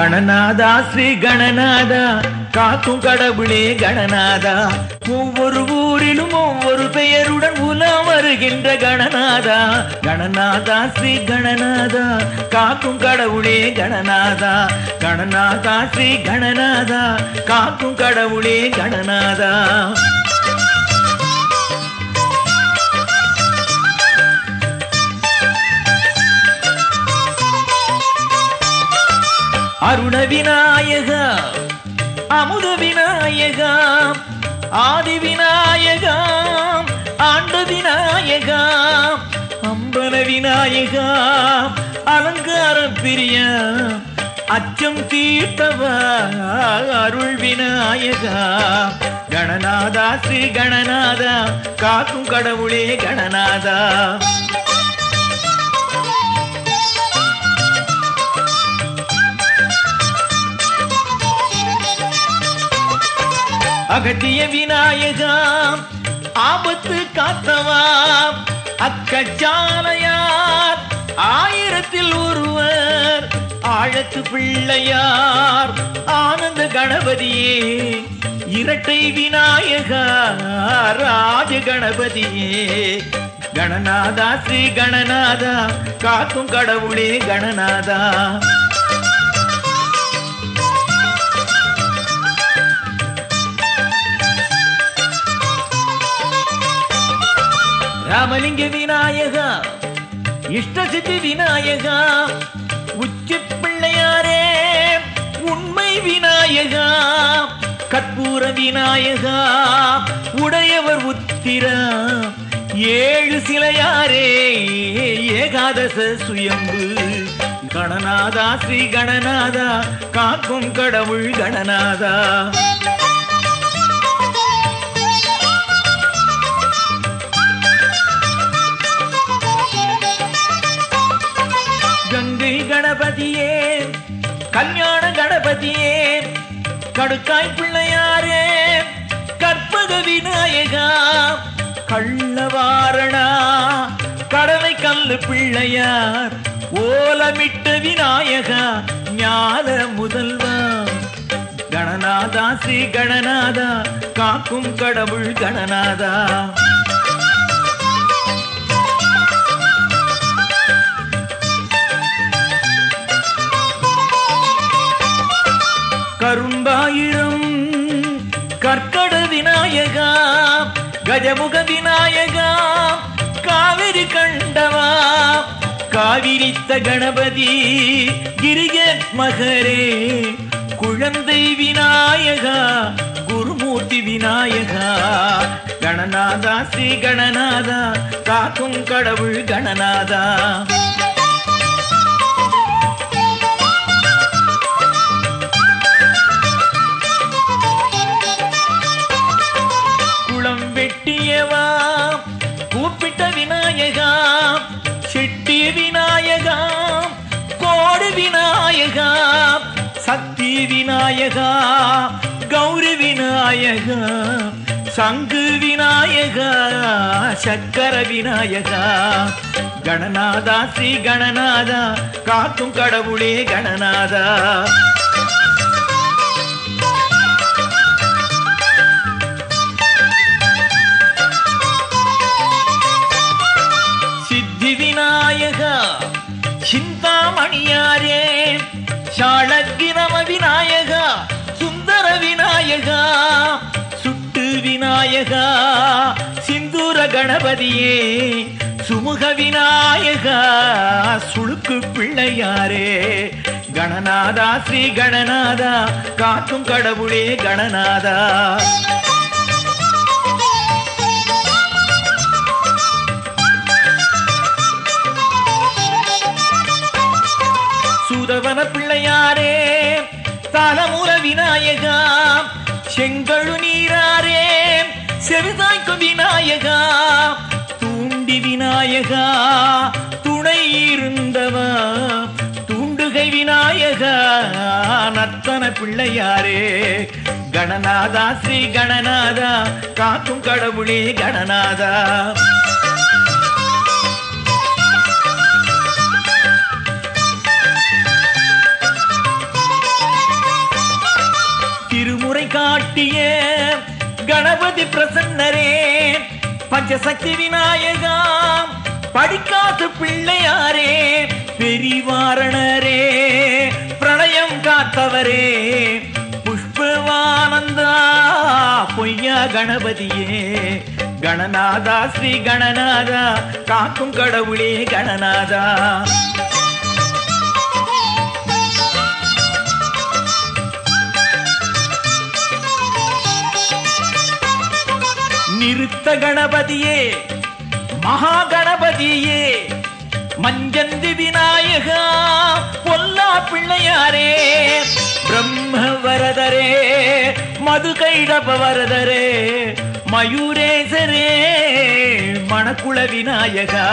கணநாதா ஸ்ரீ கணநாதா காக்கும் கடவுளே கணநாதா, ஒவ்வொரு ஊரிலும் ஒவ்வொரு பெயருடன் உலா வருகின்ற கணநாதா. கணநாதா ஸ்ரீ கணநாதா காக்கும் கடவுளே கணநாதா. கணநாதா ஸ்ரீ கணநாதா காக்கும் கடவுளே கணநாதா. அருண விநாயகா அமுத விநாயகா ஆதி விநாயகா ஆண்ட விநாயகா அம்பல விநாயகா அலங்கார பிரியா அச்சம் தீர்த்தவா அருள் விநாயகா. கணநாதா ஸ்ரீ கணநாதா காக்கும் கடவுளே கணநாதா. அகத்திய விநாயகா ஆபத்து காத்தவா அக்கச்சாலையார் ஆயிரத்தில் ஒருவர் ஆழத்து பிள்ளையார் ஆனந்த கணபதியே இரட்டை விநாயகா ராஜ கணபதியே. கணநாதா ஸ்ரீ கணநாதா காக்கும் கடவுளே கணநாதா. ராமலிங்க விநாயகா இஷ்டசித்தி விநாயகா உச்சி பிள்ளையாரே உண்மை விநாயகா கற்பூர விநாயகா உடையவர் உத்திரா ஏழு சிலையாரே ஏகாதச சுயம்பு. கணநாதா ஸ்ரீ கணநாதா காக்கும் கடவுள் கணநாதா. கங்கை கணபதியே கல்யாண கணபதியே கடுக்காய் பிள்ளையாரே கற்பக விநாயகா கள்ளவாரணா கடலை கல்லு பிள்ளையார் ஓலமிட்ட விநாயகா ஞான முதல்வா. கணநாதா ஸ்ரீ கணநாதா காக்கும் கடவுள் கணநாதா. கரும்பாயிரம் கற்கட விநாயகா கஜமுக விநாயகா காவிரி கண்டவா காவிரித்த கணபதி கிரிகட் மகரே குழந்தை விநாயகா குருமூர்த்தி விநாயகா. கணநாதா ஸ்ரீ கணநாதா காக்கும் கடவுள் கணநாதா. வெட்டியவா கூப்பிட்ட விநாயகா செட்டி விநாயகா கோடு விநாயகா சக்தி விநாயகா கௌரி விநாயகா சங்கு விநாயகா சக்கர விநாயகா. கணநாதா ஸ்ரீ கணநாதா காக்கும் கடவுளே கணநாதா. விநாயகா சிந்தாமணியாரே சாளக்கிரம விநாயகா சுந்தர விநாயகா சுட்டு விநாயகா சிந்தூர கணபதியே சுமுக விநாயகா சுழுக்கு பிள்ளையாரே. கணநாதா ஸ்ரீ கணநாதா காக்கும் கடவுளே கணநாதா. சூதவன பிள்ளையாரே தலமுற விநாயகா செங்கழு நீராரே செவிதாய்க்கும் விநாயகா தூண்டி விநாயகா துணை இருந்தவா தூண்டுகை விநாயகா நத்தன பிள்ளையாரே. கணநாதா ஸ்ரீ கணநாதா காக்கும் கடவுளே கணநாதா. காட்டிய கணபதி பிரசன்னரே பஞ்சசக்தி விநாயகா படிக்காத பிள்ளையாரே பெரிவாரணரே பிரளயம் காத்தவரே புஷ்பவானந்தா பொய்யா கணபதியே கணநாதா ஸ்ரீ கணநாதா காக்கும் கடவுளே கணநாதா நிறுத்த கணபதியே மகா கணபதியே மஞ்சந்தி விநாயகா பொல்லா பிள்ளையாரே பிரம்ம வரதரே மது கைடப வரதரே மயூரேசரே மணக்குள விநாயகா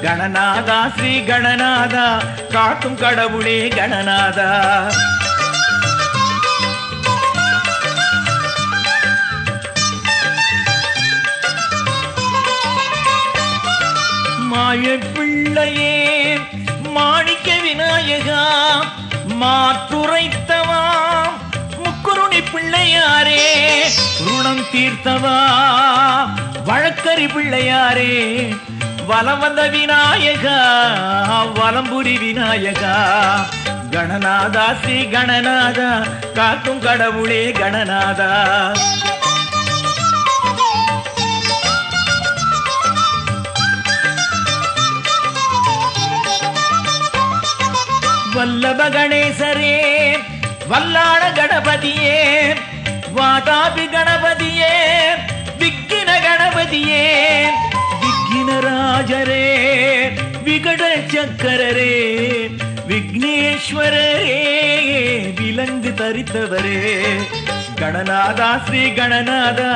கணநாதா ஸ்ரீ கணநாதா காக்கும் கடவுளே கணநாதா மாய பிள்ளையே மாணிக்க விநாயகா மாத்துரைத்தவா முக்குருணி பிள்ளையாரே ருணம் தீர்த்தவா வழக்கறி பிள்ளையாரே வலம் வந்த விநாயகா வலம்புரி விநாயகா கணநாதா ஸ்ரீ கணநாதா காக்கும் கடவுளே கணநாதா வல்லப கணேசரே வல்லாள கணபதியே வாதாபி கணபதியே விக்கின கணபதியே விக்கினராஜரே விகட சக்கரரே விக்னேஸ்வரரே விலங்கு தரித்தவரே கணநாதா ஸ்ரீ கணநாதா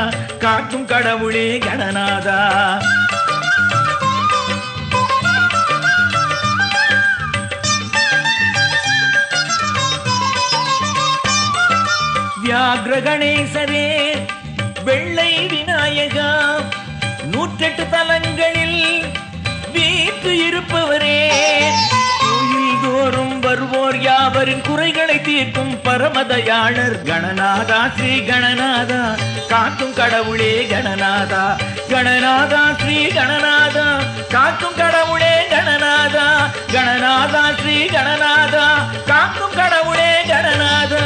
காக்கும் கடவுளே கணநாதா வியாக்ர கணேசரே வெள்ளை விநாயகா 108 தலங்களில் வீட்டு இருப்பவரே கோயில் தோறும் வருவோர் யாவரின் குறைகளை தீர்க்கும் பரமதயாளர் கணநாதா ஸ்ரீ கணநாதா காக்கும் கடவுளே கணநாதா கணநாதா ஸ்ரீ கணநாதா காக்கும் கடவுளே கணநாதா கணநாதா ஸ்ரீ கணநாதா காக்கும் கடவுளே கணநாதா